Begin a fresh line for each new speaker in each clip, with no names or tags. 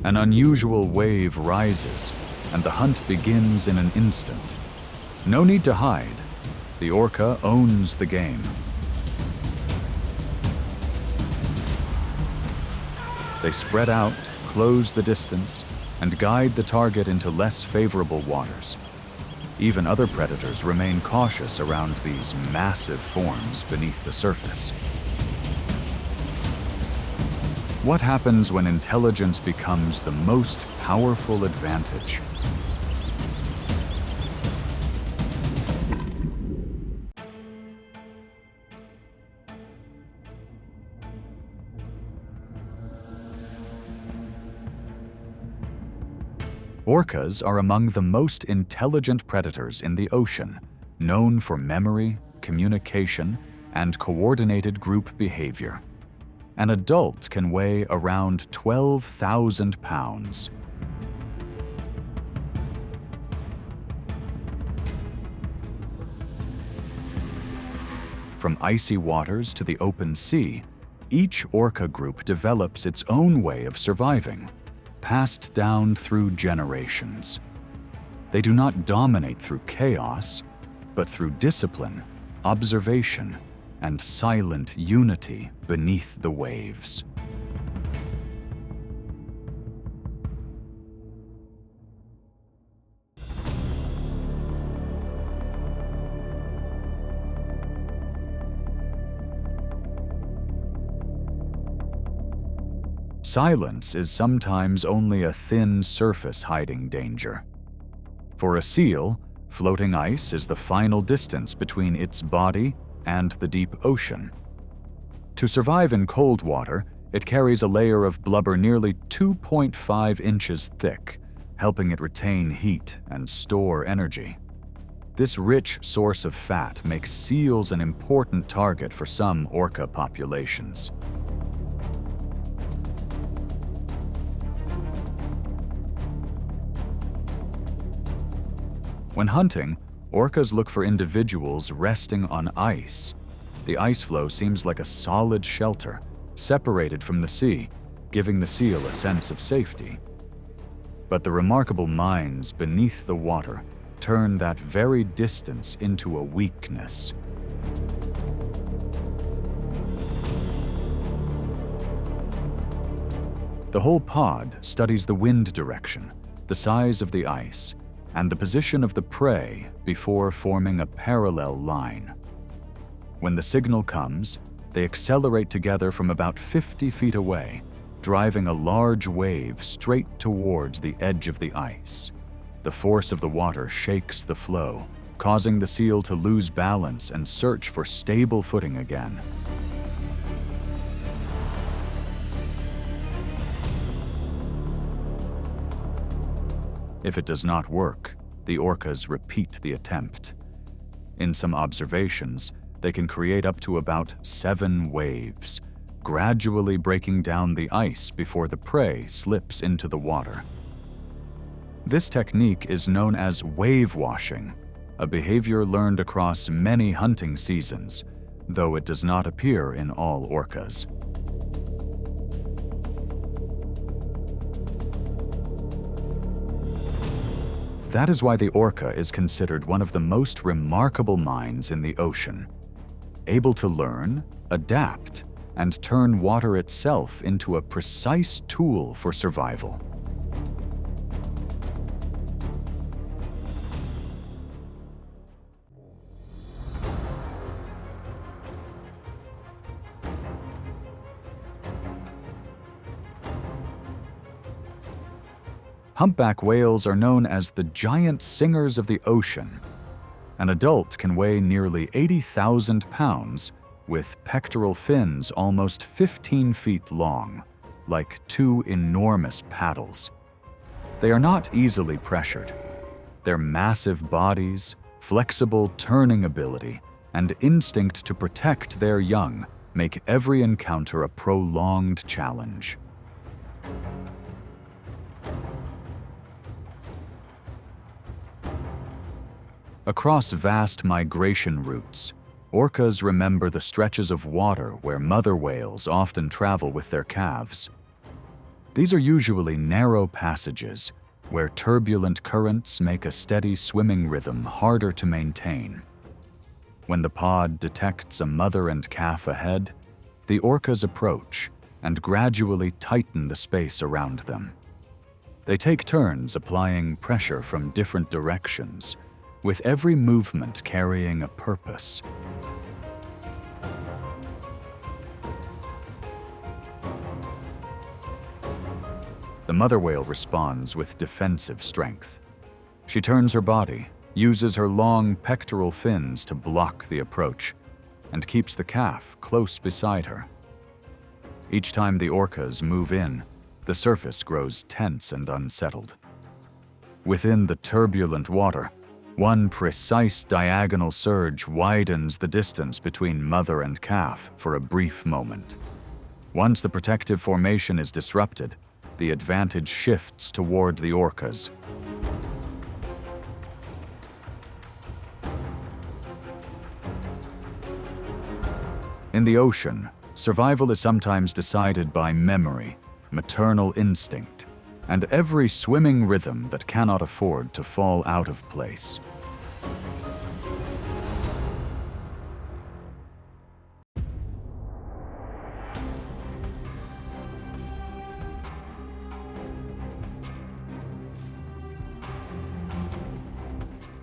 An unusual wave rises, and the hunt begins in an instant. No need to hide. The orca owns the game. They spread out, close the distance, and guide the target into less favorable waters. Even other predators remain cautious around these massive forms beneath the surface. What happens when intelligence becomes the most powerful advantage? Orcas are among the most intelligent predators in the ocean, known for memory, communication, and coordinated group behavior. An adult can weigh around 12,000 pounds. From icy waters to the open sea, each orca group develops its own way of surviving, passed down through generations. They do not dominate through chaos, but through discipline, observation, and silent unity beneath the waves. Silence is sometimes only a thin surface hiding danger. For a seal, floating ice is the final distance between its body and the deep ocean. To survive in cold water, it carries a layer of blubber nearly 2.5 inches thick, helping it retain heat and store energy. This rich source of fat makes seals an important target for some orca populations. When hunting, orcas look for individuals resting on ice. The ice floe seems like a solid shelter, separated from the sea, giving the seal a sense of safety. But the remarkable minds beneath the water turn that very distance into a weakness. The whole pod studies the wind direction, the size of the ice, and the position of the prey before forming a parallel line. When the signal comes, they accelerate together from about 50 feet away, driving a large wave straight towards the edge of the ice. The force of the water shakes the floe, causing the seal to lose balance and search for stable footing again. If it does not work, the orcas repeat the attempt. In some observations, they can create up to about 7 waves, gradually breaking down the ice before the prey slips into the water. This technique is known as wave washing, a behavior learned across many hunting seasons, though it does not appear in all orcas. That is why the orca is considered one of the most remarkable minds in the ocean, able to learn, adapt, and turn water itself into a precise tool for survival. Humpback whales are known as the giant singers of the ocean. An adult can weigh nearly 80,000 pounds, with pectoral fins almost 15 feet long, like 2 enormous paddles. They are not easily pressured. Their massive bodies, flexible turning ability, and instinct to protect their young make every encounter a prolonged challenge. Across vast migration routes, orcas remember the stretches of water where mother whales often travel with their calves. These are usually narrow passages where turbulent currents make a steady swimming rhythm harder to maintain. When the pod detects a mother and calf ahead, the orcas approach and gradually tighten the space around them. They take turns applying pressure from different directions, with every movement carrying a purpose. The mother whale responds with defensive strength. She turns her body, uses her long pectoral fins to block the approach, and keeps the calf close beside her. Each time the orcas move in, the surface grows tense and unsettled. Within the turbulent water, one precise diagonal surge widens the distance between mother and calf for a brief moment. Once the protective formation is disrupted, the advantage shifts toward the orcas. In the ocean, survival is sometimes decided by memory, maternal instinct, and every swimming rhythm that cannot afford to fall out of place.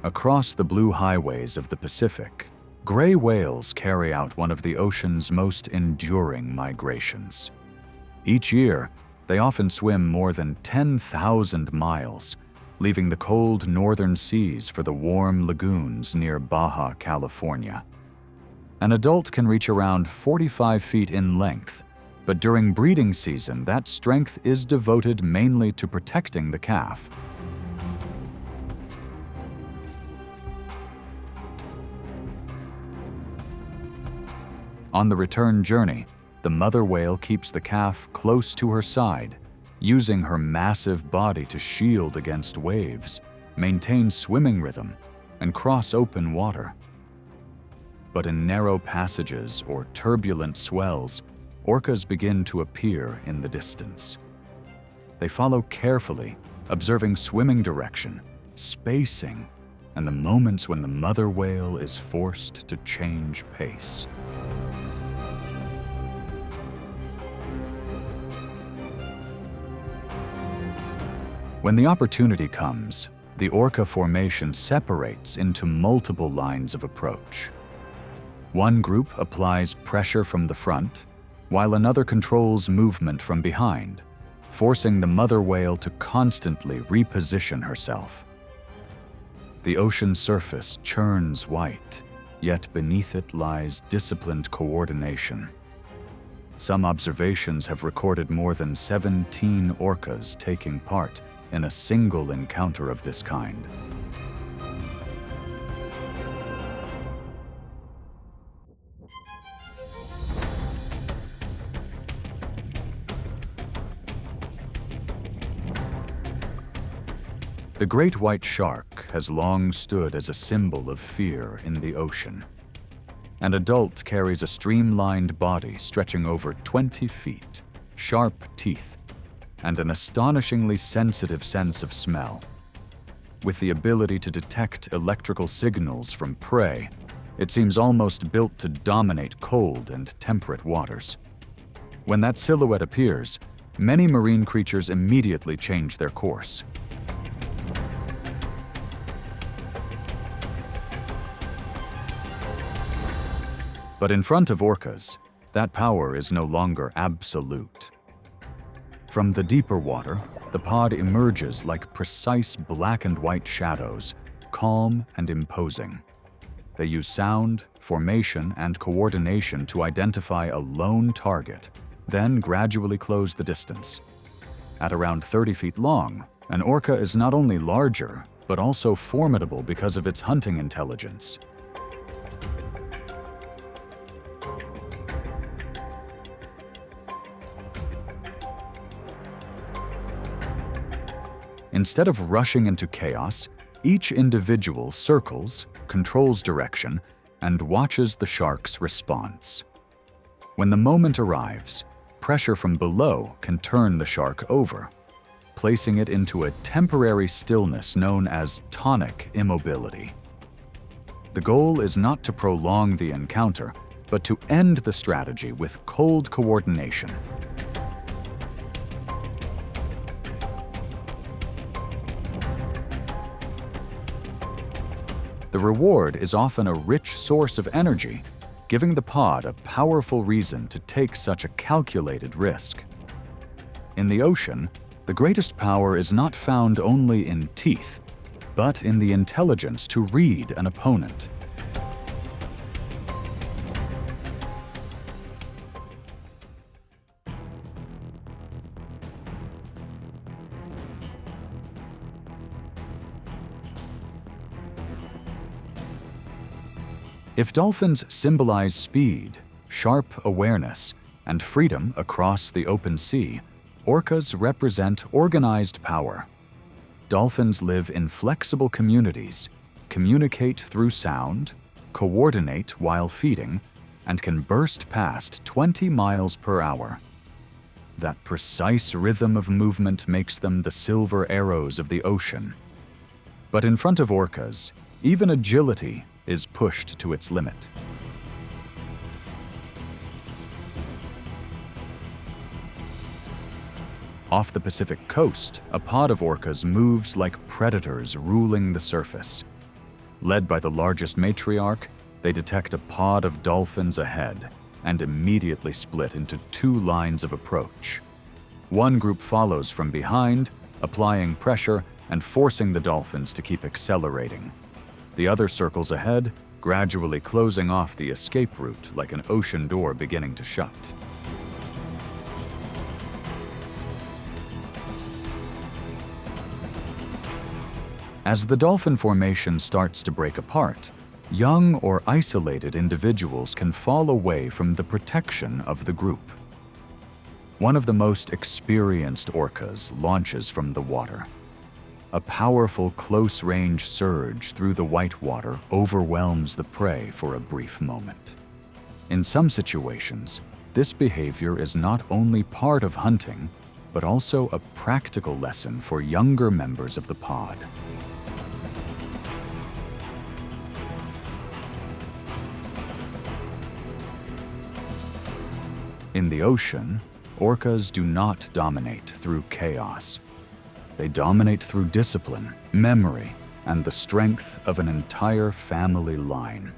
Across the blue highways of the Pacific, gray whales carry out one of the ocean's most enduring migrations. Each year, they often swim more than 10,000 miles, leaving the cold northern seas for the warm lagoons near Baja California. An adult can reach around 45 feet in length, but during breeding season, that strength is devoted mainly to protecting the calf. On the return journey, the mother whale keeps the calf close to her side, using her massive body to shield against waves, maintain swimming rhythm, and cross open water. But in narrow passages or turbulent swells, orcas begin to appear in the distance. They follow carefully, observing swimming direction, spacing, and the moments when the mother whale is forced to change pace. When the opportunity comes, the orca formation separates into multiple lines of approach. One group applies pressure from the front, while another controls movement from behind, forcing the mother whale to constantly reposition herself. The ocean surface churns white, yet beneath it lies disciplined coordination. Some observations have recorded more than 17 orcas taking part in a single encounter of this kind. The great white shark has long stood as a symbol of fear in the ocean. An adult carries a streamlined body stretching over 20 feet, sharp teeth, and an astonishingly sensitive sense of smell. With the ability to detect electrical signals from prey, it seems almost built to dominate cold and temperate waters. When that silhouette appears, many marine creatures immediately change their course. But in front of orcas, that power is no longer absolute. From the deeper water, the pod emerges like precise black and white shadows, calm and imposing. They use sound, formation, and coordination to identify a lone target, then gradually close the distance. At around 30 feet long, an orca is not only larger, but also formidable because of its hunting intelligence. Instead of rushing into chaos, each individual circles, controls direction, and watches the shark's response. When the moment arrives, pressure from below can turn the shark over, placing it into a temporary stillness known as tonic immobility. The goal is not to prolong the encounter, but to end the strategy with cold coordination. The reward is often a rich source of energy, giving the pod a powerful reason to take such a calculated risk. In the ocean, the greatest power is not found only in teeth, but in the intelligence to read an opponent. If dolphins symbolize speed, sharp awareness, and freedom across the open sea, orcas represent organized power. Dolphins live in flexible communities, communicate through sound, coordinate while feeding, and can burst past 20 miles per hour. That precise rhythm of movement makes them the silver arrows of the ocean. But in front of orcas, even agility is pushed to its limit. Off the Pacific coast, a pod of orcas moves like predators ruling the surface. Led by the largest matriarch, they detect a pod of dolphins ahead and immediately split into two lines of approach. One group follows from behind, applying pressure and forcing the dolphins to keep accelerating. The other circles ahead, gradually closing off the escape route like an ocean door beginning to shut. As the dolphin formation starts to break apart, young or isolated individuals can fall away from the protection of the group. One of the most experienced orcas launches from the water. A powerful close-range surge through the white water overwhelms the prey for a brief moment. In some situations, this behavior is not only part of hunting, but also a practical lesson for younger members of the pod. In the ocean, orcas do not dominate through chaos. They dominate through discipline, memory, and the strength of an entire family line.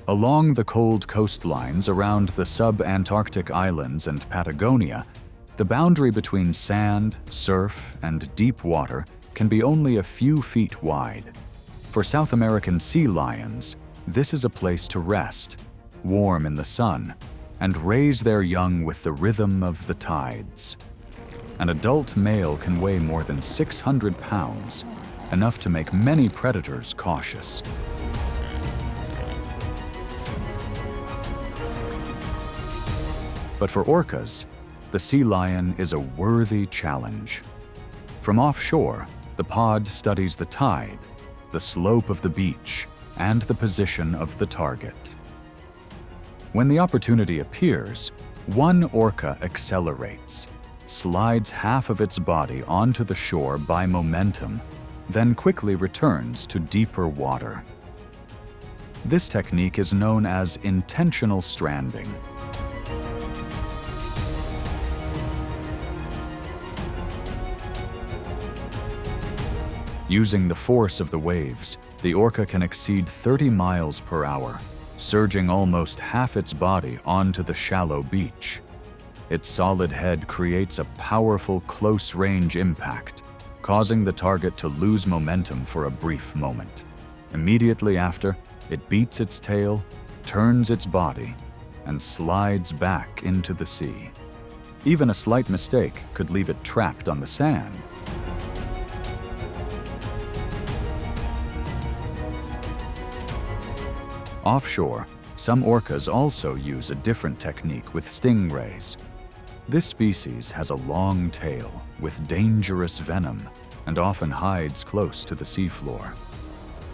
Along the cold coastlines around the sub-Antarctic islands and Patagonia, the boundary between sand, surf, and deep water can be only a few feet wide. For South American sea lions, this is a place to rest, warm in the sun, and raise their young with the rhythm of the tides. An adult male can weigh more than 600 pounds, enough to make many predators cautious. But for orcas, the sea lion is a worthy challenge. From offshore, the pod studies the tide, the slope of the beach, and the position of the target. When the opportunity appears, one orca accelerates, slides half of its body onto the shore by momentum, then quickly returns to deeper water. This technique is known as intentional stranding. Using the force of the waves, the orca can exceed 30 miles per hour, surging almost half its body onto the shallow beach. Its solid head creates a powerful close-range impact, causing the target to lose momentum for a brief moment. Immediately after, it beats its tail, turns its body, and slides back into the sea. Even a slight mistake could leave it trapped on the sand. Offshore, some orcas also use a different technique with stingrays. This species has a long tail with dangerous venom and often hides close to the seafloor.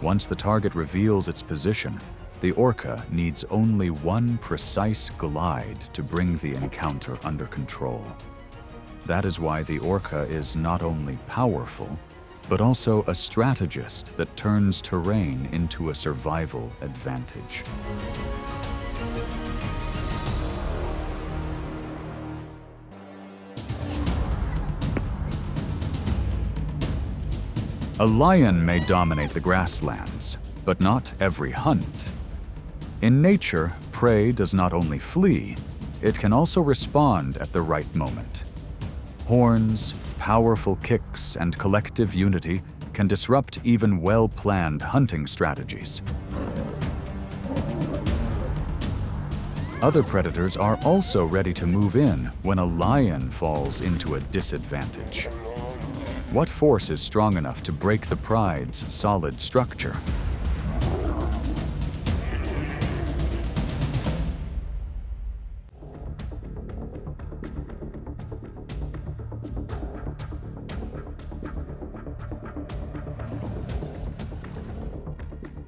Once the target reveals its position, the orca needs only one precise glide to bring the encounter under control. That is why the orca is not only powerful, but also a strategist that turns terrain into a survival advantage. A lion may dominate the grasslands, but not every hunt. In nature, prey does not only flee, it can also respond at the right moment. Horns, powerful kicks, and collective unity can disrupt even well-planned hunting strategies. Other predators are also ready to move in when a lion falls into a disadvantage. What force is strong enough to break the pride's solid structure?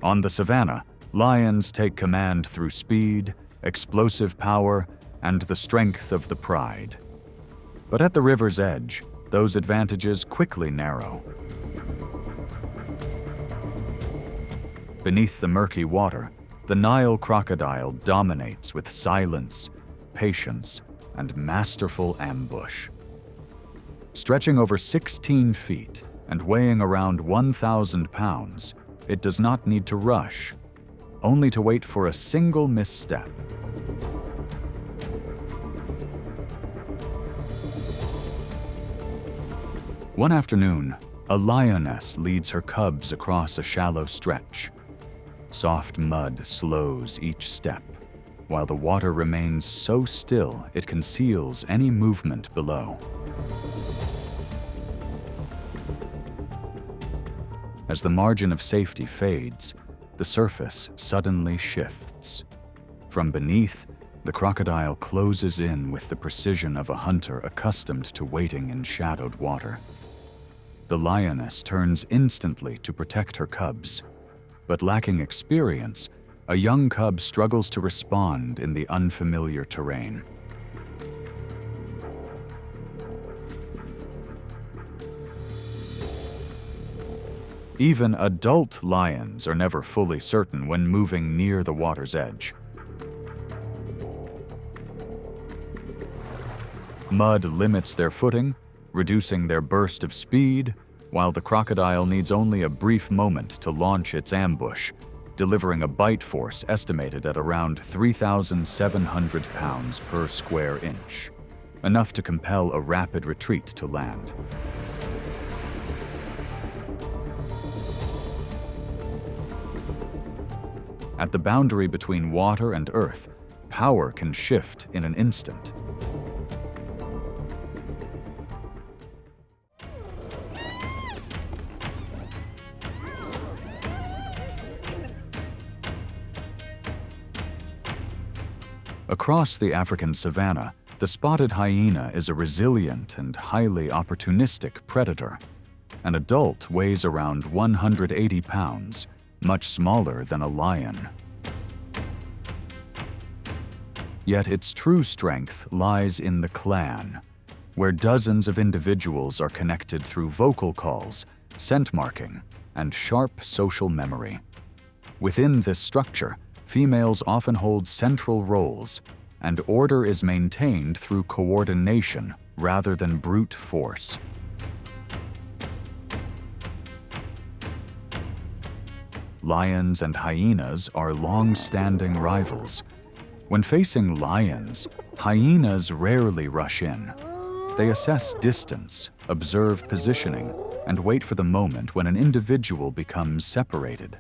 On the savanna, lions take command through speed, explosive power, and the strength of the pride. But at the river's edge, those advantages quickly narrow. Beneath the murky water, the Nile crocodile dominates with silence, patience, and masterful ambush. Stretching over 16 feet and weighing around 1,000 pounds, it does not need to rush, only to wait for a single misstep. One afternoon, a lioness leads her cubs across a shallow stretch. Soft mud slows each step, while the water remains so still it conceals any movement below. As the margin of safety fades, the surface suddenly shifts. From beneath, the crocodile closes in with the precision of a hunter accustomed to waiting in shadowed water. The lioness turns instantly to protect her cubs, but lacking experience, a young cub struggles to respond in the unfamiliar terrain. Even adult lions are never fully certain when moving near the water's edge. Mud limits their footing, reducing their burst of speed, while the crocodile needs only a brief moment to launch its ambush, delivering a bite force estimated at around 3,700 pounds per square inch, enough to compel a rapid retreat to land. At the boundary between water and earth, power can shift in an instant. Across the African savanna, the spotted hyena is a resilient and highly opportunistic predator. An adult weighs around 180 pounds, much smaller than a lion. Yet its true strength lies in the clan, where dozens of individuals are connected through vocal calls, scent marking, and sharp social memory. Within this structure, females often hold central roles, and order is maintained through coordination rather than brute force. Lions and hyenas are long-standing rivals. When facing lions, hyenas rarely rush in. They assess distance, observe positioning, and wait for the moment when an individual becomes separated.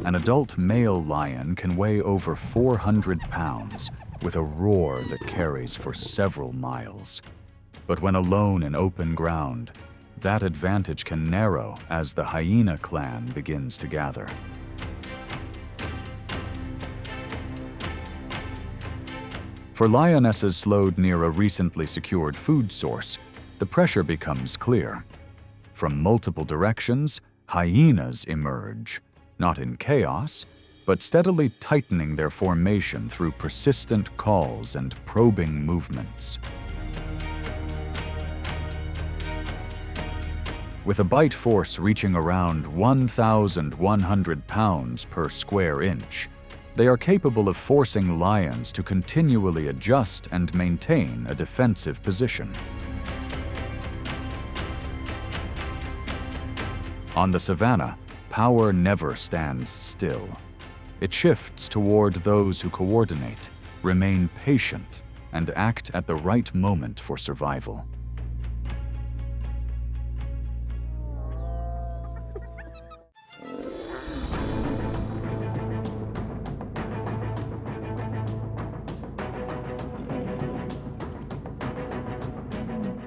An adult male lion can weigh over 400 pounds, with a roar that carries for several miles. But when alone in open ground, that advantage can narrow as the hyena clan begins to gather. For lionesses slowed near a recently secured food source, the pressure becomes clear. From multiple directions, hyenas emerge, not in chaos, but steadily tightening their formation through persistent calls and probing movements. With a bite force reaching around 1,100 pounds per square inch, they are capable of forcing lions to continually adjust and maintain a defensive position. On the savanna, power never stands still. It shifts toward those who coordinate, remain patient, and act at the right moment for survival.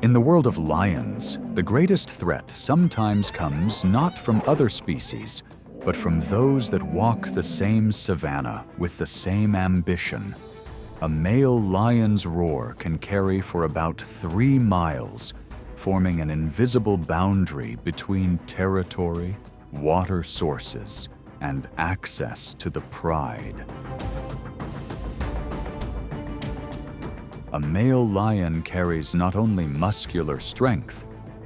In the world of lions, the greatest threat sometimes comes not from other species, but from those that walk the same savanna with the same ambition. A male lion's roar can carry for about 3 miles, forming an invisible boundary between territory, water sources, and access to the pride. A male lion carries not only muscular strength,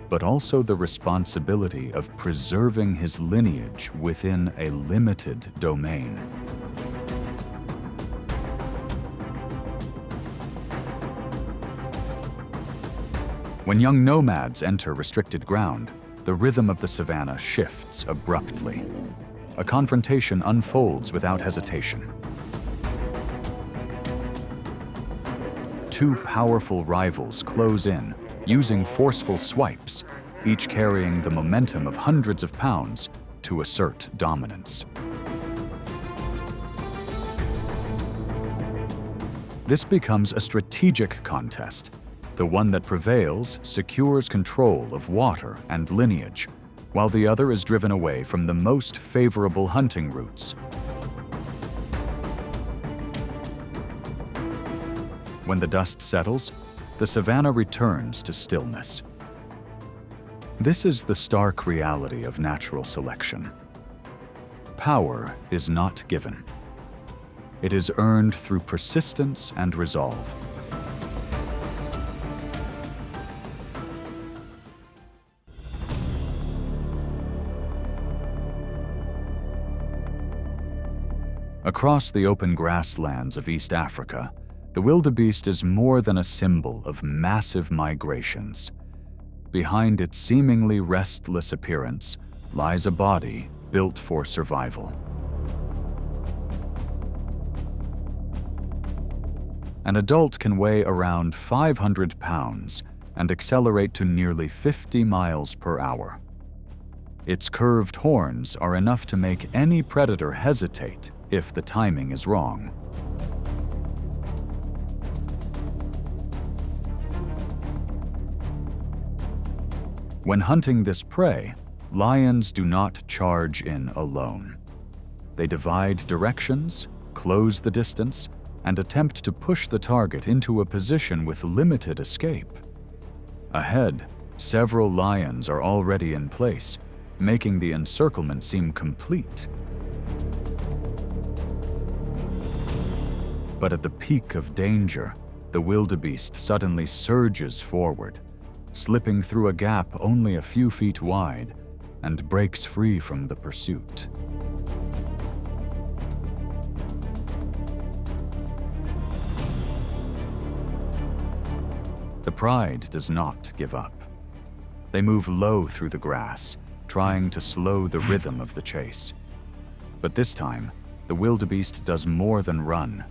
but also the responsibility of preserving his lineage within a limited domain. When young nomads enter restricted ground, the rhythm of the savanna shifts abruptly. A confrontation unfolds without hesitation. Two powerful rivals close in, using forceful swipes, each carrying the momentum of hundreds of pounds to assert dominance. This becomes a strategic contest. The one that prevails secures control of water and lineage, while the other is driven away from the most favorable hunting routes. When the dust settles, the savanna returns to stillness. This is the stark reality of natural selection. Power is not given. It is earned through persistence and resolve. Across the open grasslands of East Africa, the wildebeest is more than a symbol of massive migrations. Behind its seemingly restless appearance lies a body built for survival. An adult can weigh around 500 pounds and accelerate to nearly 50 miles per hour. Its curved horns are enough to make any predator hesitate if the timing is wrong. When hunting this prey, lions do not charge in alone. They divide directions, close the distance, and attempt to push the target into a position with limited escape. Ahead, several lions are already in place, making the encirclement seem complete. But at the peak of danger, the wildebeest suddenly surges forward, slipping through a gap only a few feet wide, and breaks free from the pursuit. The pride does not give up. They move low through the grass, trying to slow the rhythm of the chase. But this time, the wildebeest does more than run.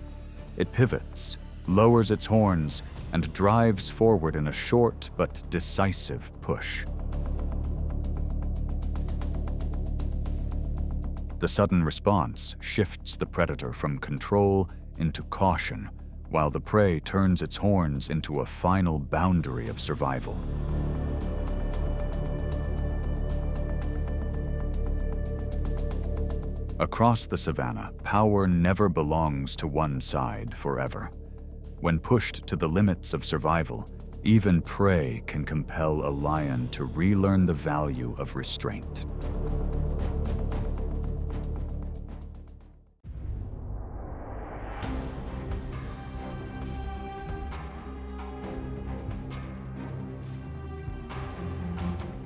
It pivots, lowers its horns, and drives forward in a short but decisive push. The sudden response shifts the predator from control into caution, while the prey turns its horns into a final boundary of survival. Across the savanna, power never belongs to one side forever. When pushed to the limits of survival, even prey can compel a lion to relearn the value of restraint.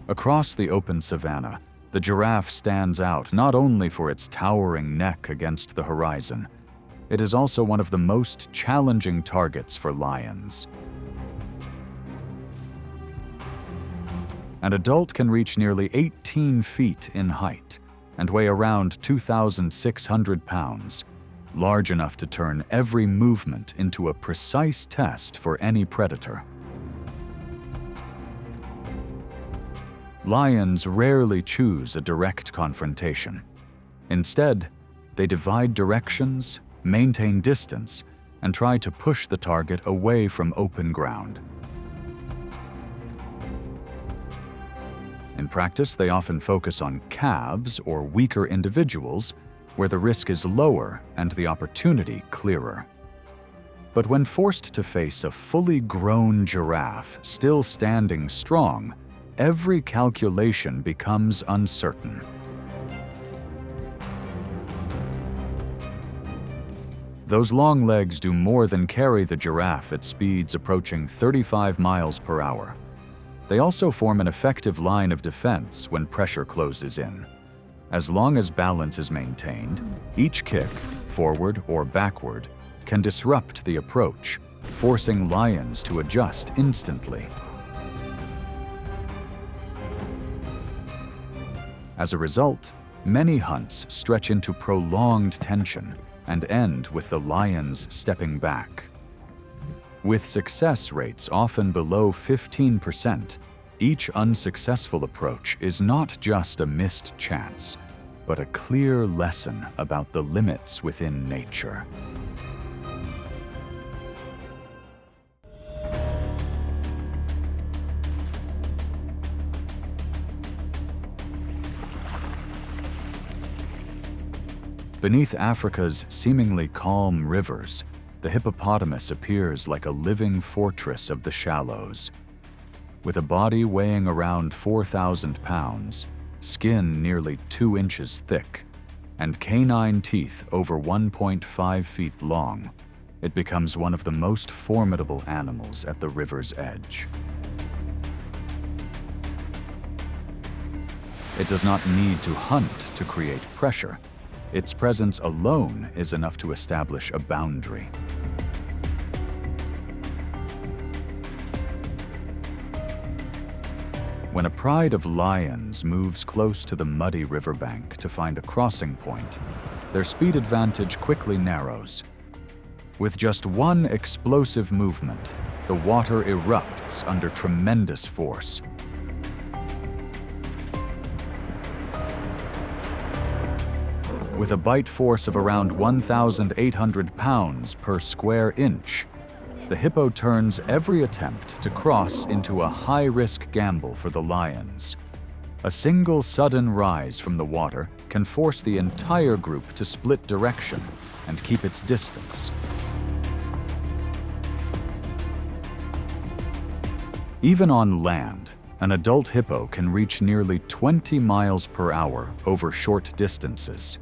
Across the open savanna, the giraffe stands out not only for its towering neck against the horizon, it is also one of the most challenging targets for lions. An adult can reach nearly 18 feet in height and weigh around 2,600 pounds, large enough to turn every movement into a precise test for any predator. Lions rarely choose a direct confrontation. Instead, they divide directions, maintain distance, and try to push the target away from open ground. In practice, they often focus on calves or weaker individuals where the risk is lower and the opportunity clearer. But when forced to face a fully grown giraffe still standing strong, every calculation becomes uncertain. Those long legs do more than carry the giraffe at speeds approaching 35 miles per hour. They also form an effective line of defense when pressure closes in. As long as balance is maintained, each kick, forward or backward, can disrupt the approach, forcing lions to adjust instantly. As a result, many hunts stretch into prolonged tension and end with the lions stepping back. With success rates often below 15%, each unsuccessful approach is not just a missed chance, but a clear lesson about the limits within nature. Beneath Africa's seemingly calm rivers, the hippopotamus appears like a living fortress of the shallows. With a body weighing around 4,000 pounds, skin nearly 2 inches thick, and canine teeth over 1.5 feet long, it becomes one of the most formidable animals at the river's edge. It does not need to hunt to create pressure. Its presence alone is enough to establish a boundary. When a pride of lions moves close to the muddy riverbank to find a crossing point, their speed advantage quickly narrows. With just one explosive movement, the water erupts under tremendous force. With a bite force of around 1,800 pounds per square inch, the hippo turns every attempt to cross into a high-risk gamble for the lions. A single sudden rise from the water can force the entire group to split direction and keep its distance. Even on land, an adult hippo can reach nearly 20 miles per hour over short distances.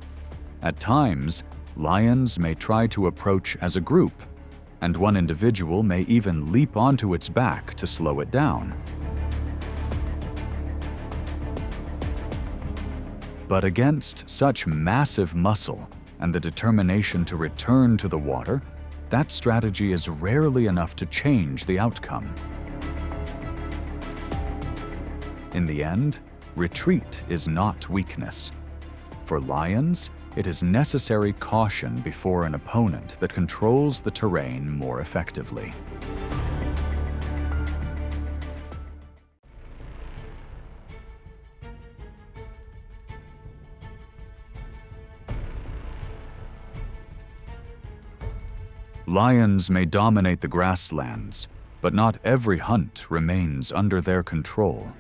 At times, lions may try to approach as a group, and one individual may even leap onto its back to slow it down. But against such massive muscle and the determination to return to the water, that strategy is rarely enough to change the outcome. In the end, retreat is not weakness. For lions, it is necessary caution before an opponent that controls the terrain more effectively. Lions may dominate the grasslands, but not every hunt remains under their control.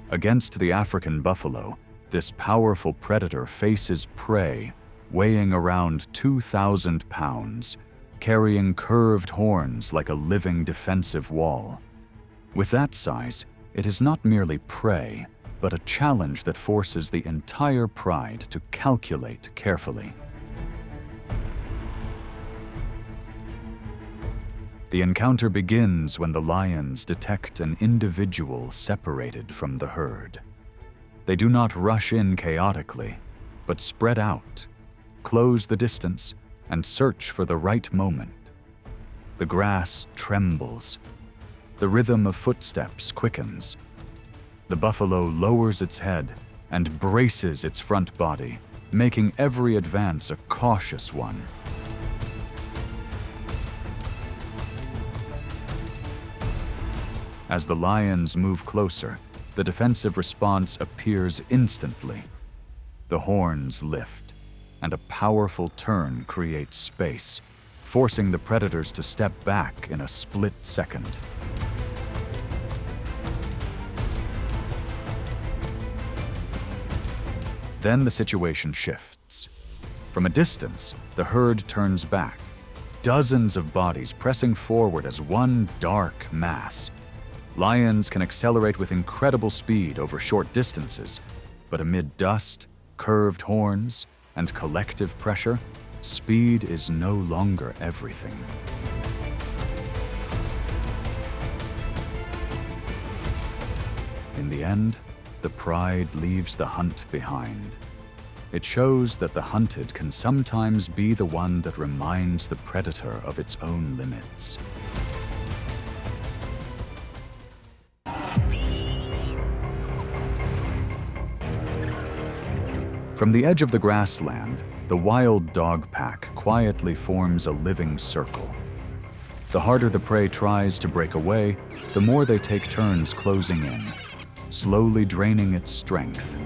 Against the African buffalo, this powerful predator faces prey weighing around 2,000 pounds, carrying curved horns like a living defensive wall. With that size, it is not merely prey, but a challenge that forces the entire pride to calculate carefully. The encounter begins when the lions detect an individual separated from the herd. They do not rush in chaotically, but spread out, close the distance, and search for the right moment. The grass trembles. The rhythm of footsteps quickens. The buffalo lowers its head and braces its front body, making every advance a cautious one. As the lions move closer, the defensive response appears instantly. The horns lift, and a powerful turn creates space, forcing the predators to step back in a split second. Then the situation shifts. From a distance, the herd turns back, dozens of bodies pressing forward as one dark mass. Lions can accelerate with incredible speed over short distances, but amid dust, curved horns, and collective pressure, speed is no longer everything. In the end, the pride leaves the hunt behind. It shows that the hunted can sometimes be the one that reminds the predator of its own limits. From the edge of the grassland, the wild dog pack quietly forms a living circle. The harder the prey tries to break away, the more they take turns closing in, slowly draining its strength.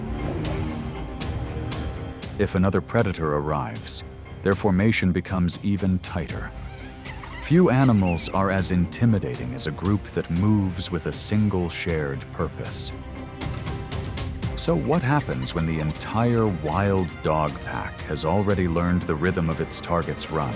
If another predator arrives, their formation becomes even tighter. Few animals are as intimidating as a group that moves with a single shared purpose. So what happens when the entire wild dog pack has already learned the rhythm of its target's run?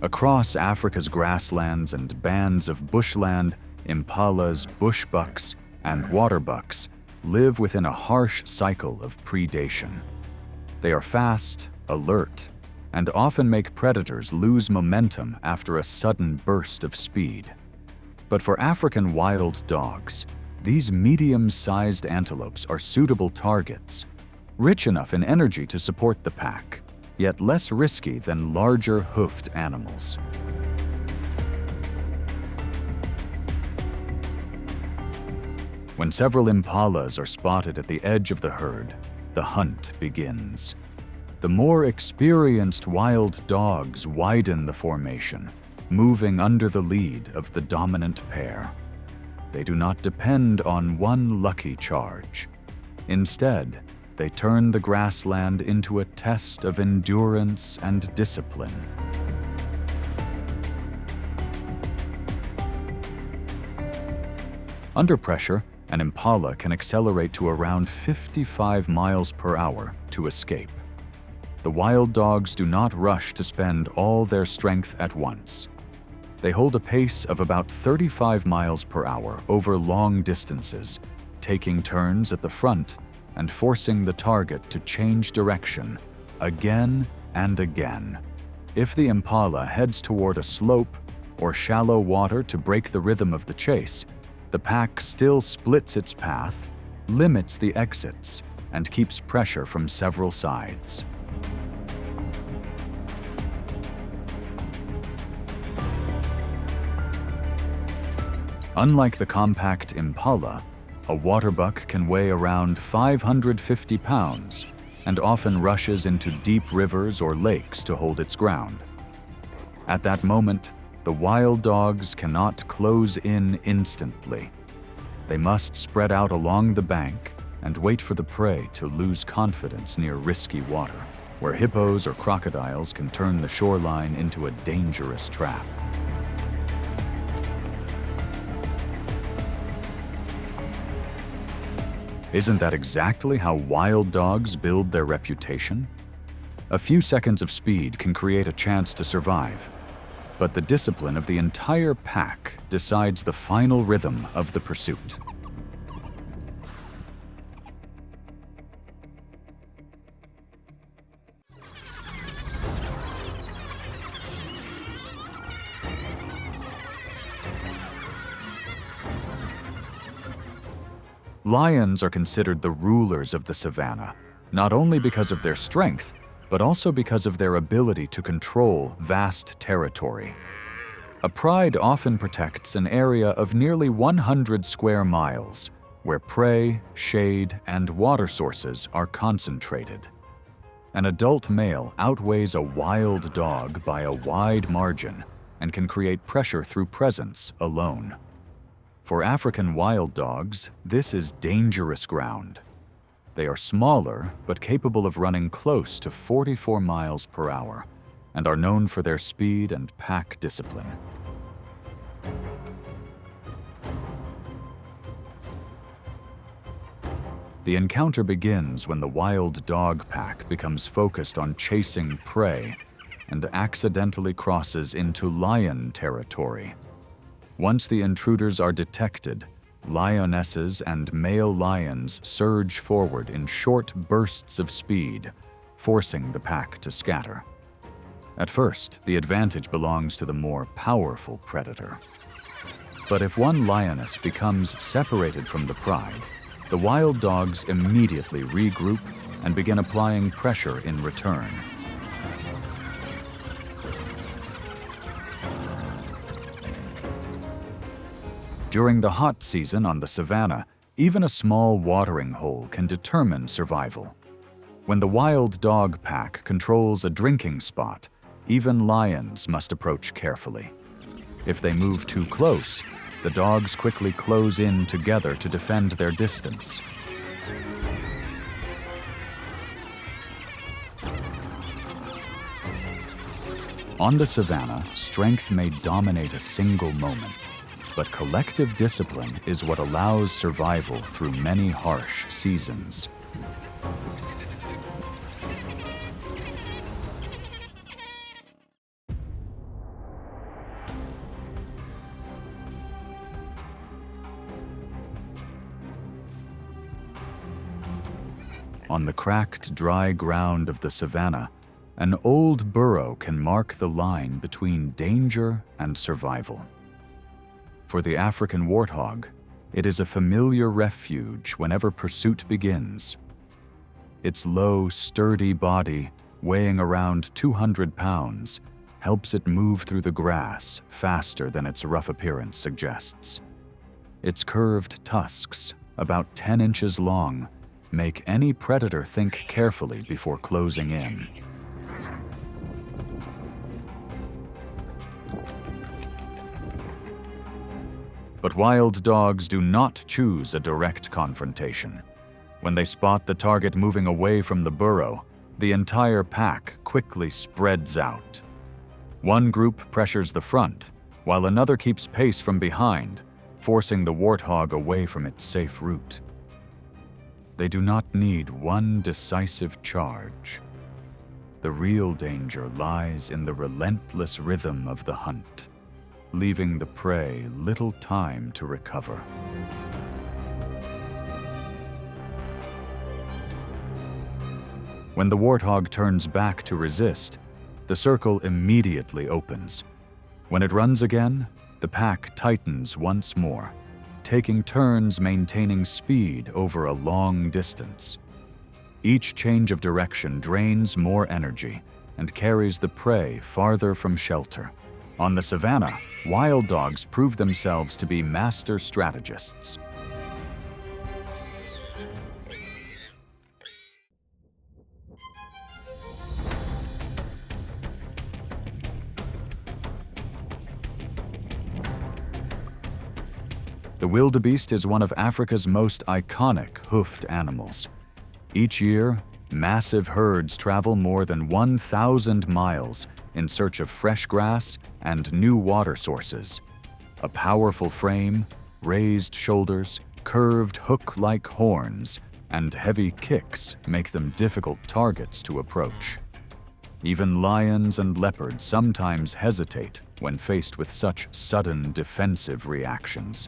Across Africa's grasslands and bands of bushland, impalas, bushbucks, and waterbucks live within a harsh cycle of predation. They are fast, alert, and often make predators lose momentum after a sudden burst of speed. But for African wild dogs, these medium-sized antelopes are suitable targets, rich enough in energy to support the pack, yet less risky than larger hoofed animals. When several impalas are spotted at the edge of the herd, the hunt begins. The more experienced wild dogs widen the formation, moving under the lead of the dominant pair. They do not depend on one lucky charge. Instead, they turn the grassland into a test of endurance and discipline. Under pressure, an impala can accelerate to around 55 miles per hour to escape. The wild dogs do not rush to spend all their strength at once. They hold a pace of about 35 miles per hour over long distances, taking turns at the front and forcing the target to change direction again and again. If the impala heads toward a slope or shallow water to break the rhythm of the chase, the pack still splits its path, limits the exits, and keeps pressure from several sides. Unlike the compact impala, a waterbuck can weigh around 550 pounds and often rushes into deep rivers or lakes to hold its ground. At that moment, the wild dogs cannot close in instantly. They must spread out along the bank and wait for the prey to lose confidence near risky water. where hippos or crocodiles can turn the shoreline into a dangerous trap. Isn't that exactly how wild dogs build their reputation? A few seconds of speed can create a chance to survive, but the discipline of the entire pack decides the final rhythm of the pursuit. Lions are considered the rulers of the savanna, not only because of their strength, but also because of their ability to control vast territory. A pride often protects an area of nearly 100 square miles, where prey, shade, and water sources are concentrated. An adult male outweighs a wild dog by a wide margin and can create pressure through presence alone. For African wild dogs, this is dangerous ground. They are smaller, but capable of running close to 44 miles per hour, and are known for their speed and pack discipline. The encounter begins when the wild dog pack becomes focused on chasing prey and accidentally crosses into lion territory. Once the intruders are detected, lionesses and male lions surge forward in short bursts of speed, forcing the pack to scatter. At first, the advantage belongs to the more powerful predator. But if one lioness becomes separated from the pride, the wild dogs immediately regroup and begin applying pressure in return. During the hot season on the savanna, even a small watering hole can determine survival. When the wild dog pack controls a drinking spot, even lions must approach carefully. If they move too close, the dogs quickly close in together to defend their distance. On the savanna, strength may dominate a single moment, but collective discipline is what allows survival through many harsh seasons. On the cracked, dry ground of the savanna, an old burrow can mark the line between danger and survival. For the African warthog, it is a familiar refuge whenever pursuit begins. Its low, sturdy body, weighing around 200 pounds, helps it move through the grass faster than its rough appearance suggests. Its curved tusks, about 10 inches long, make any predator think carefully before closing in. But wild dogs do not choose a direct confrontation. When they spot the target moving away from the burrow, the entire pack quickly spreads out. One group pressures the front, while another keeps pace from behind, forcing the warthog away from its safe route. They do not need one decisive charge. The real danger lies in the relentless rhythm of the hunt, leaving the prey little time to recover. When the warthog turns back to resist, the circle immediately opens. When it runs again, the pack tightens once more, taking turns maintaining speed over a long distance. Each change of direction drains more energy and carries the prey farther from shelter. On the savanna, wild dogs prove themselves to be master strategists. The wildebeest is one of Africa's most iconic hoofed animals. Each year, massive herds travel more than 1,000 miles in search of fresh grass and new water sources. A powerful frame, raised shoulders, curved hook-like horns, and heavy kicks make them difficult targets to approach. Even lions and leopards sometimes hesitate when faced with such sudden defensive reactions.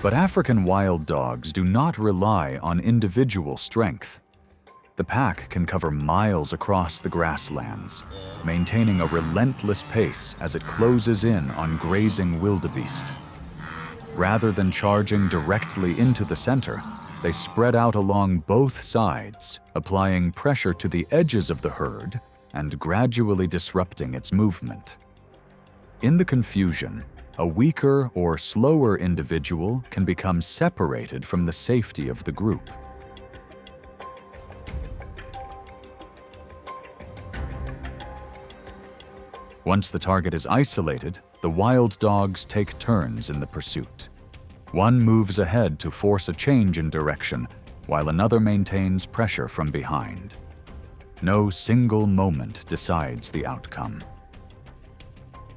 But African wild dogs do not rely on individual strength. The pack can cover miles across the grasslands, maintaining a relentless pace as it closes in on grazing wildebeest. Rather than charging directly into the center, they spread out along both sides, applying pressure to the edges of the herd and gradually disrupting its movement. In the confusion, a weaker or slower individual can become separated from the safety of the group. Once the target is isolated, the wild dogs take turns in the pursuit. One moves ahead to force a change in direction, while another maintains pressure from behind. No single moment decides the outcome.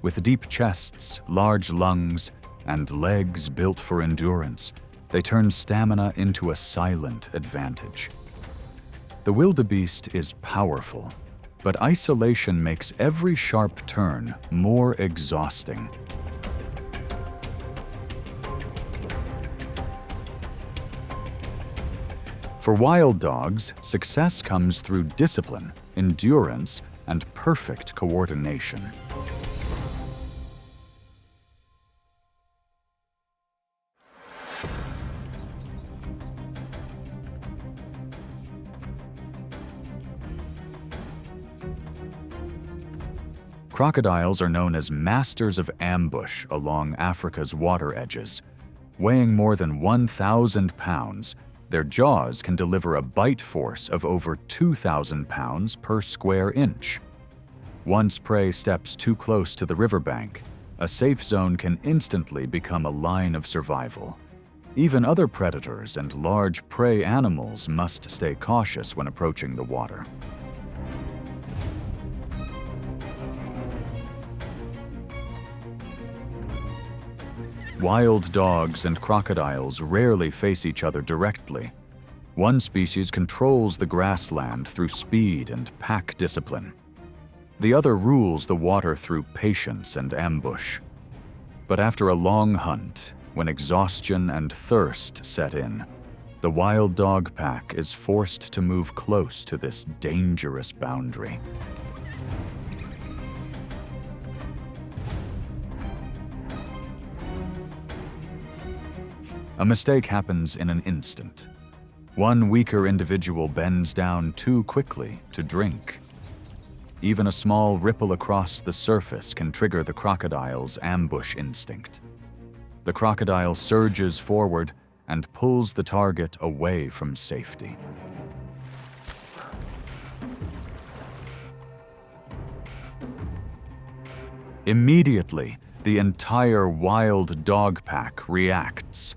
With deep chests, large lungs, and legs built for endurance, they turn stamina into a silent advantage. The wildebeest is powerful, but isolation makes every sharp turn more exhausting. For wild dogs, success comes through discipline, endurance, and perfect coordination. Crocodiles are known as masters of ambush along Africa's water edges. Weighing more than 1,000 pounds, their jaws can deliver a bite force of over 2,000 pounds per square inch. Once prey steps too close to the riverbank, a safe zone can instantly become a line of survival. Even other predators and large prey animals must stay cautious when approaching the water. Wild dogs and crocodiles rarely face each other directly. One species controls the grassland through speed and pack discipline. The other rules the water through patience and ambush. But after a long hunt, when exhaustion and thirst set in, the wild dog pack is forced to move close to this dangerous boundary. A mistake happens in an instant. One weaker individual bends down too quickly to drink. Even a small ripple across the surface can trigger the crocodile's ambush instinct. The crocodile surges forward and pulls the target away from safety. Immediately, the entire wild dog pack reacts.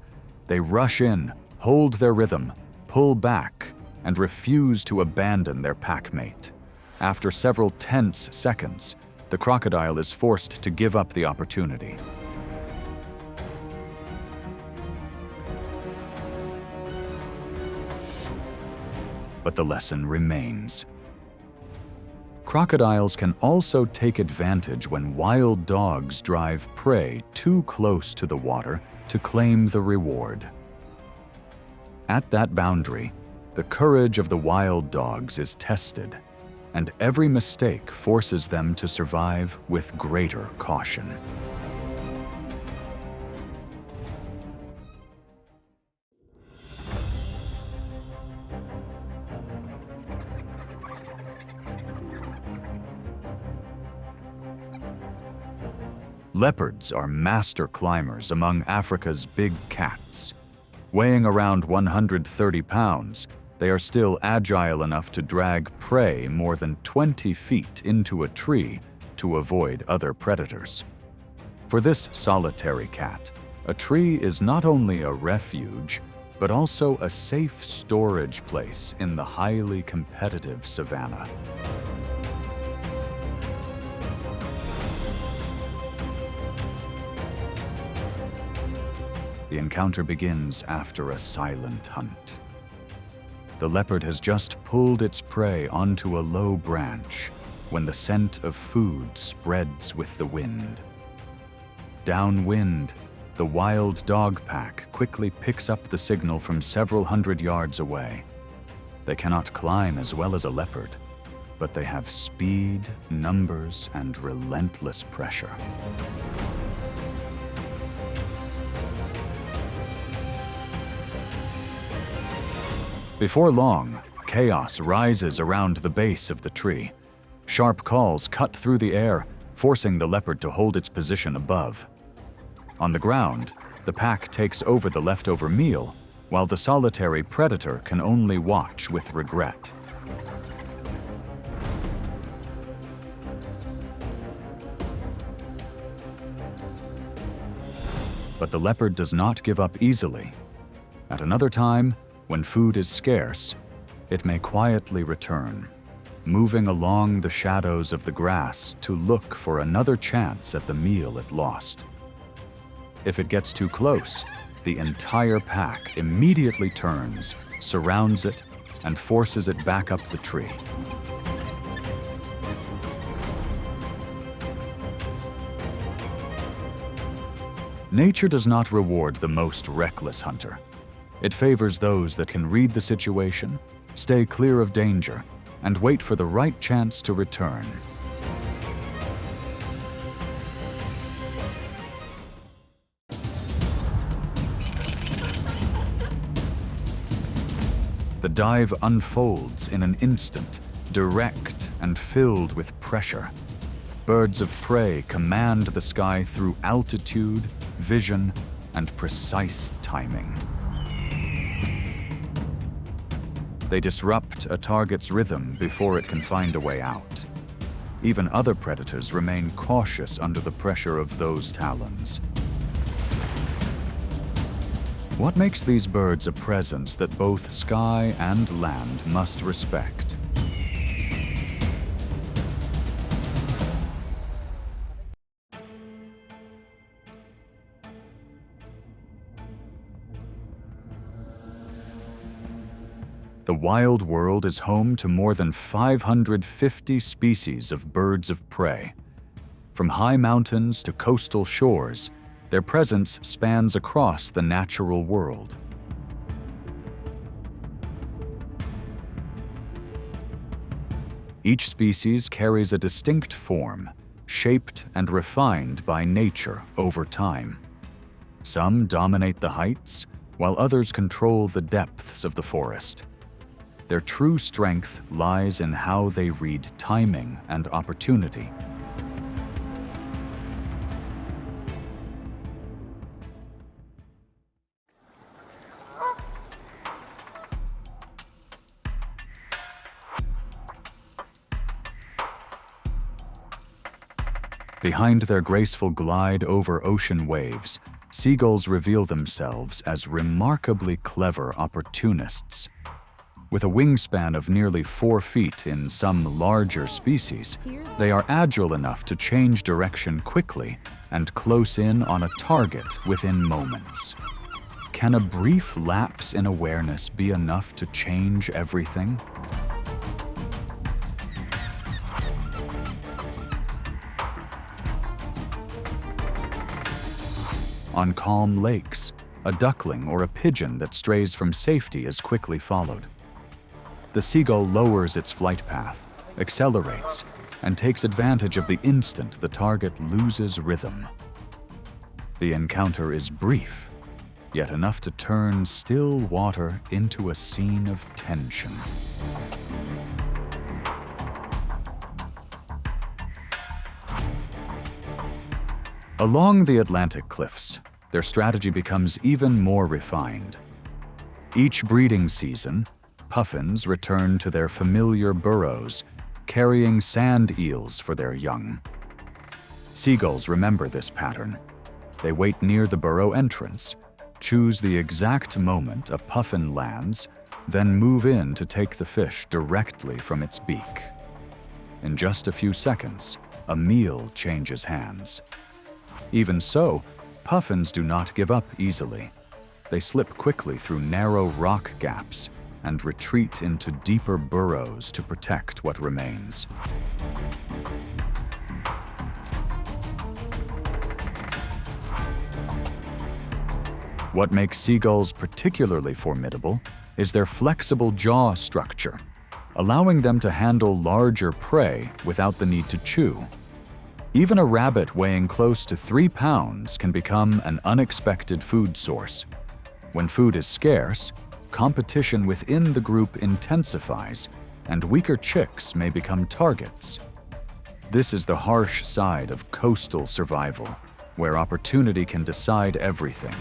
They rush in, hold their rhythm, pull back, and refuse to abandon their packmate. After several tense seconds, the crocodile is forced to give up the opportunity. But the lesson remains. Crocodiles can also take advantage when wild dogs drive prey too close to the water to claim the reward. At that boundary, the courage of the wild dogs is tested, and every mistake forces them to survive with greater caution. Leopards are master climbers among Africa's big cats. Weighing around 130 pounds, they are still agile enough to drag prey more than 20 feet into a tree to avoid other predators. For this solitary cat, A tree is not only a refuge, but also a safe storage place in the highly competitive savanna. The encounter begins after a silent hunt. The leopard has just pulled its prey onto a low branch when the scent of food spreads with the wind. Downwind, the wild dog pack quickly picks up the signal from several hundred yards away. They cannot climb as well as a leopard, but they have speed, numbers, and relentless pressure. Before long, chaos rises around the base of the tree. Sharp calls cut through the air, forcing the leopard to hold its position above. On the ground, the pack takes over the leftover meal, while the solitary predator can only watch with regret. But the leopard does not give up easily. At another time, when food is scarce, it may quietly return, moving along the shadows of the grass to look for another chance at the meal it lost. If it gets too close, the entire pack immediately turns, surrounds it, and forces it back up the tree. Nature does not reward the most reckless hunter. It favors those that can read the situation, stay clear of danger, and wait for the right chance to return. The dive unfolds in an instant, direct and filled with pressure. Birds of prey command the sky through altitude, vision, and precise timing. They disrupt a target's rhythm before it can find a way out. Even other predators remain cautious under the pressure of those talons. What makes these birds a presence that both sky and land must respect? The wild world is home to more than 550 species of birds of prey. From high mountains to coastal shores, their presence spans across the natural world. Each species carries a distinct form, shaped and refined by nature over time. Some dominate the heights, while others control the depths of the forest. Their true strength lies in how they read timing and opportunity. Behind their graceful glide over ocean waves, seagulls reveal themselves as remarkably clever opportunists. With a wingspan of nearly 4 feet in some larger species, they are agile enough to change direction quickly and close in on a target within moments. Can a brief lapse in awareness be enough to change everything? On calm lakes, a duckling or a pigeon that strays from safety is quickly followed. The seagull lowers its flight path, accelerates, and takes advantage of the instant the target loses rhythm. The encounter is brief, yet enough to turn still water into a scene of tension. Along the Atlantic cliffs, their strategy becomes even more refined. Each breeding season, puffins return to their familiar burrows, carrying sand eels for their young. Seagulls remember this pattern. They wait near the burrow entrance, choose the exact moment a puffin lands, then move in to take the fish directly from its beak. In just a few seconds, a meal changes hands. Even so, puffins do not give up easily. They slip quickly through narrow rock gaps and retreat into deeper burrows to protect what remains. What makes seagulls particularly formidable is their flexible jaw structure, allowing them to handle larger prey without the need to chew. Even a rabbit weighing close to 3 pounds can become an unexpected food source. When food is scarce, competition within the group intensifies, and weaker chicks may become targets. This is the harsh side of coastal survival, where opportunity can decide everything.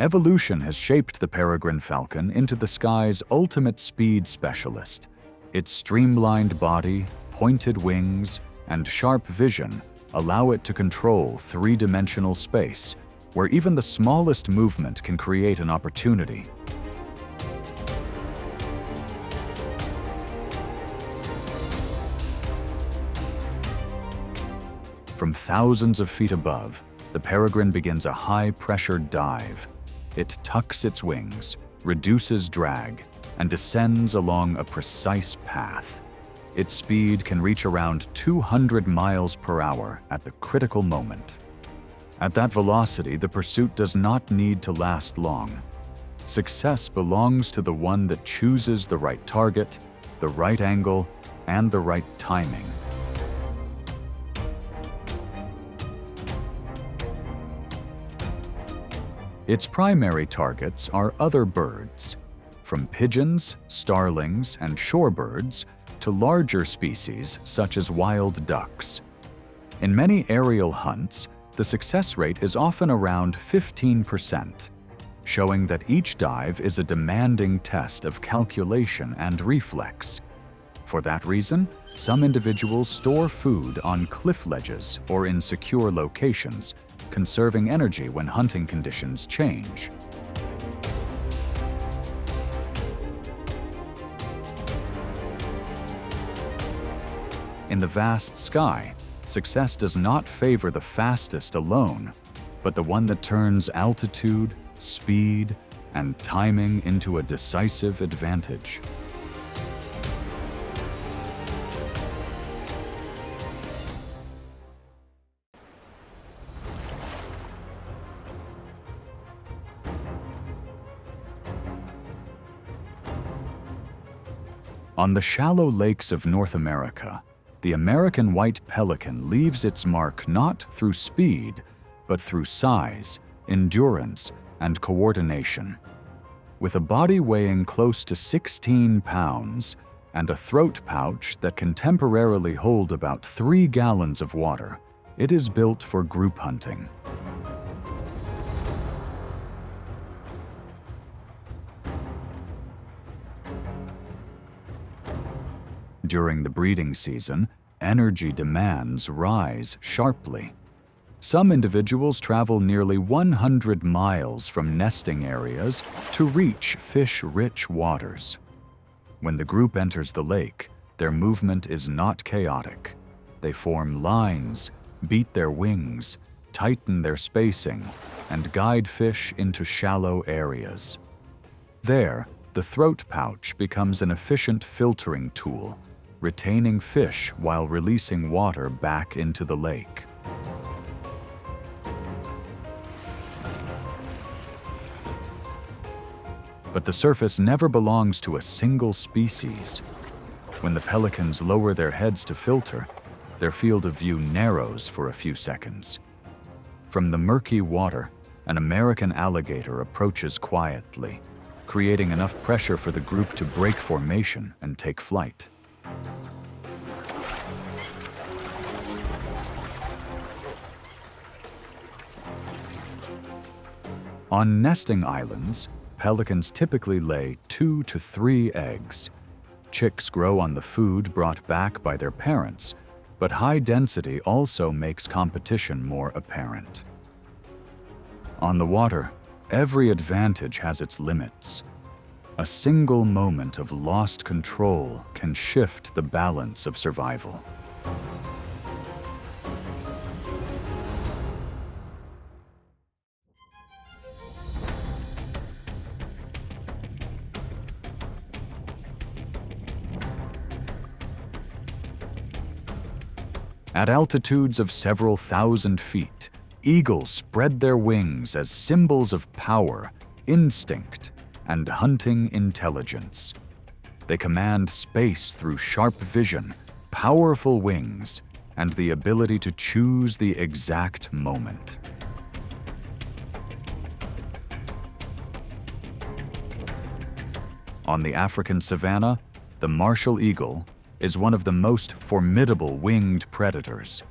Evolution has shaped the peregrine falcon into the sky's ultimate speed specialist. Its streamlined body, pointed wings, and sharp vision allow it to control three-dimensional space, where even the smallest movement can create an opportunity. From thousands of feet above, the peregrine begins a high-pressure dive. It tucks its wings, reduces drag, and descends along a precise path. Its speed can reach around 200 miles per hour at the critical moment. At that velocity, the pursuit does not need to last long. Success belongs to the one that chooses the right target, the right angle, and the right timing. Its primary targets are other birds, from pigeons, starlings, and shorebirds to larger species such as wild ducks. In many aerial hunts, the success rate is often around 15%, showing that each dive is a demanding test of calculation and reflex. For that reason, some individuals store food on cliff ledges or in secure locations, conserving energy when hunting conditions change. In the vast sky, success does not favor the fastest alone, but the one that turns altitude, speed, and timing into a decisive advantage. On the shallow lakes of North America, the American white pelican leaves its mark not through speed, but through size, endurance, and coordination. With a body weighing close to 16 pounds and a throat pouch that can temporarily hold about 3 gallons of water, it is built for group hunting. During the breeding season, energy demands rise sharply. Some individuals travel nearly 100 miles from nesting areas to reach fish-rich waters. When the group enters the lake, their movement is not chaotic. They form lines, beat their wings, tighten their spacing, and guide fish into shallow areas. There, the throat pouch becomes an efficient filtering tool, retaining fish while releasing water back into the lake. But the surface never belongs to a single species. When the pelicans lower their heads to filter, their field of view narrows for a few seconds. From the murky water, an American alligator approaches quietly, creating enough pressure for the group to break formation and take flight. On nesting islands, pelicans typically lay 2 to 3 eggs. Chicks grow on the food brought back by their parents, but high density also makes competition more apparent. On the water, every advantage has its limits. A single moment of lost control can shift the balance of survival. At altitudes of several thousand feet, eagles spread their wings as symbols of power, instinct, and hunting intelligence. They command space through sharp vision, powerful wings, and the ability to choose the exact moment. On the African savanna, the martial eagle is one of the most formidable winged predators.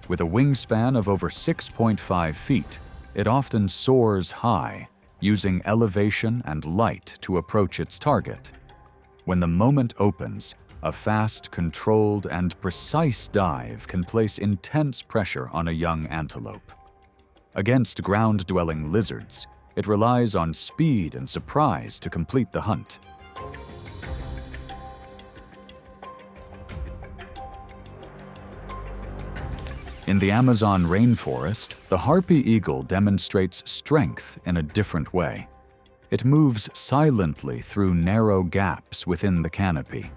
With a wingspan of over 6.5 feet, it often soars high, using elevation and light to approach its target. When the moment opens, a fast, controlled, and precise dive can place intense pressure on a young antelope. Against ground-dwelling lizards, it relies on speed and surprise to complete the hunt. In the Amazon rainforest, the harpy eagle demonstrates strength in a different way. It moves silently through narrow gaps within the canopy.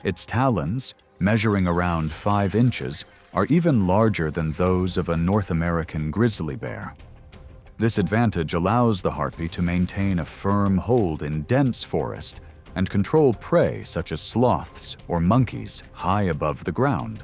Its talons, measuring around 5 inches, are even larger than those of a North American grizzly bear. This advantage allows the harpy to maintain a firm hold in dense forest and control prey such as sloths or monkeys high above the ground.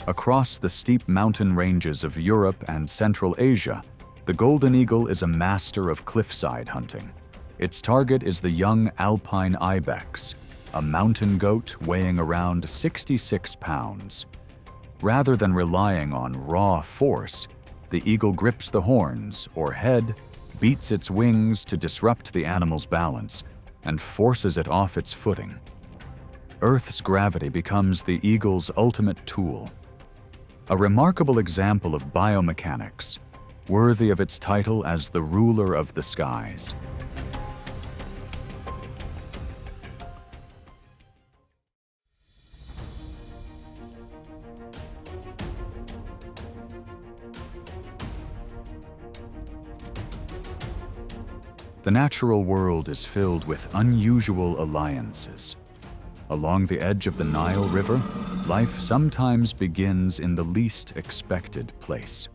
Across the steep mountain ranges of Europe and Central Asia, the golden eagle is a master of cliffside hunting. Its target is the young alpine ibex, a mountain goat weighing around 66 pounds. Rather than relying on raw force, the eagle grips the horns or head, beats its wings to disrupt the animal's balance, and forces it off its footing. Earth's gravity becomes the eagle's ultimate tool. A remarkable example of biomechanics, worthy of its title as the ruler of the skies. The natural world is filled with unusual alliances. Along the edge of the Nile River, life sometimes begins in the least expected place.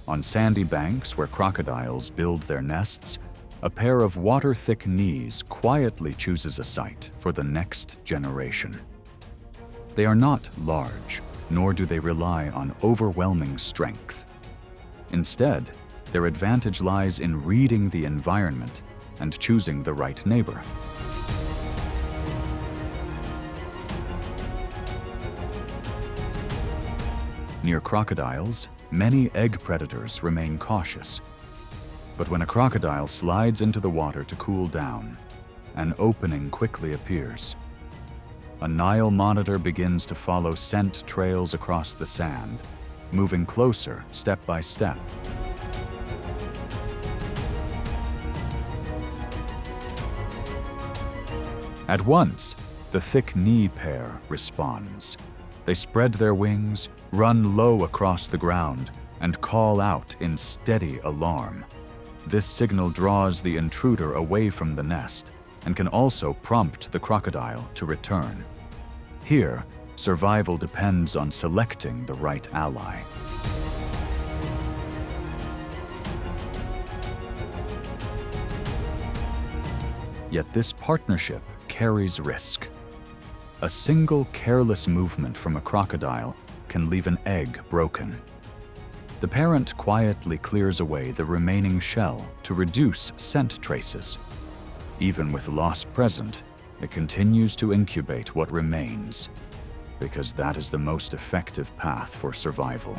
On sandy banks where crocodiles build their nests, a pair of water-thick knees quietly chooses a site for the next generation. They are not large, nor do they rely on overwhelming strength. Instead, their advantage lies in reading the environment and choosing the right neighbor. Near crocodiles, many egg predators remain cautious. But when a crocodile slides into the water to cool down, an opening quickly appears. A Nile monitor begins to follow scent trails across the sand, moving closer step by step. At once, the thick knee pair responds. They spread their wings, run low across the ground, and call out in steady alarm. This signal draws the intruder away from the nest and can also prompt the crocodile to return. Here, survival depends on selecting the right ally. Yet this partnership carries risk. A single careless movement from a crocodile can leave an egg broken. The parent quietly clears away the remaining shell to reduce scent traces. Even with loss present, it continues to incubate what remains, because that is the most effective path for survival.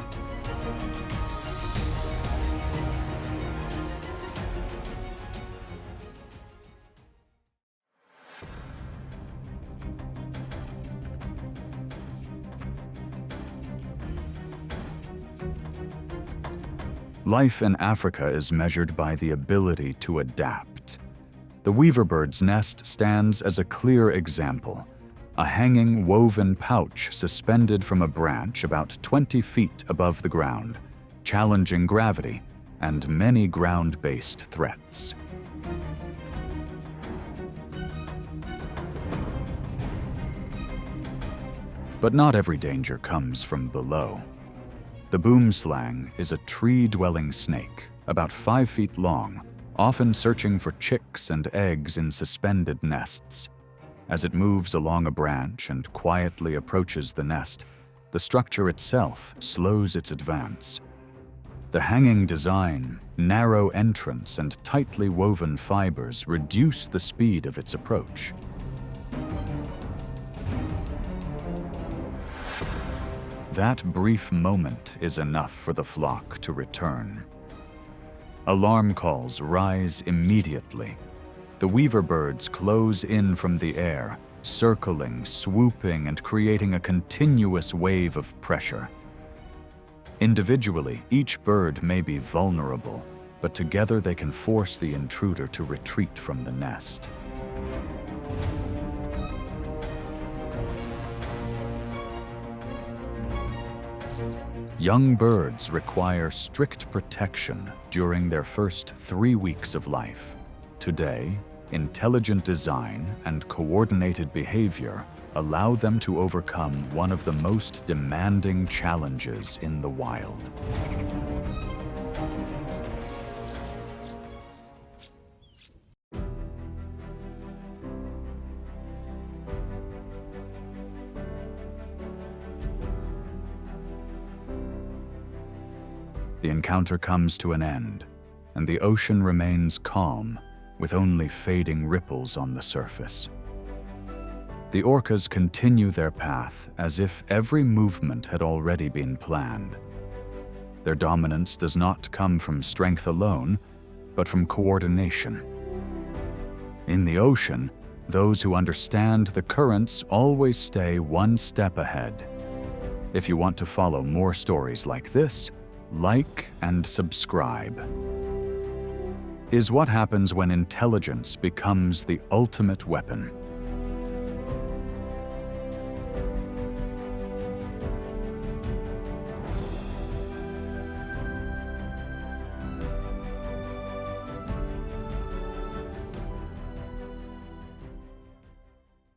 Life in Africa is measured by the ability to adapt. The weaver bird's nest stands as a clear example, a hanging woven pouch suspended from a branch about 20 feet above the ground, challenging gravity and many ground-based threats. But not every danger comes from below. The boomslang is a tree-dwelling snake, about 5 feet long, often searching for chicks and eggs in suspended nests. As it moves along a branch and quietly approaches the nest, the structure itself slows its advance. The hanging design, narrow entrance, and tightly woven fibers reduce the speed of its approach. That brief moment is enough for the flock to return. Alarm calls rise immediately. The weaver birds close in from the air, circling, swooping, and creating a continuous wave of pressure. Individually, each bird may be vulnerable, but together they can force the intruder to retreat from the nest. Young birds require strict protection during their first 3 weeks of life. Today, intelligent design and coordinated behavior allow them to overcome one of the most demanding challenges in the wild. The encounter comes to an end, and the ocean remains calm, with only fading ripples on the surface. The orcas continue their path as if every movement had already been planned. Their dominance does not come from strength alone, but from coordination. In the ocean, those who understand the currents always stay one step ahead. If you want to follow more stories like this, like and subscribe. Is what happens when intelligence becomes the ultimate weapon.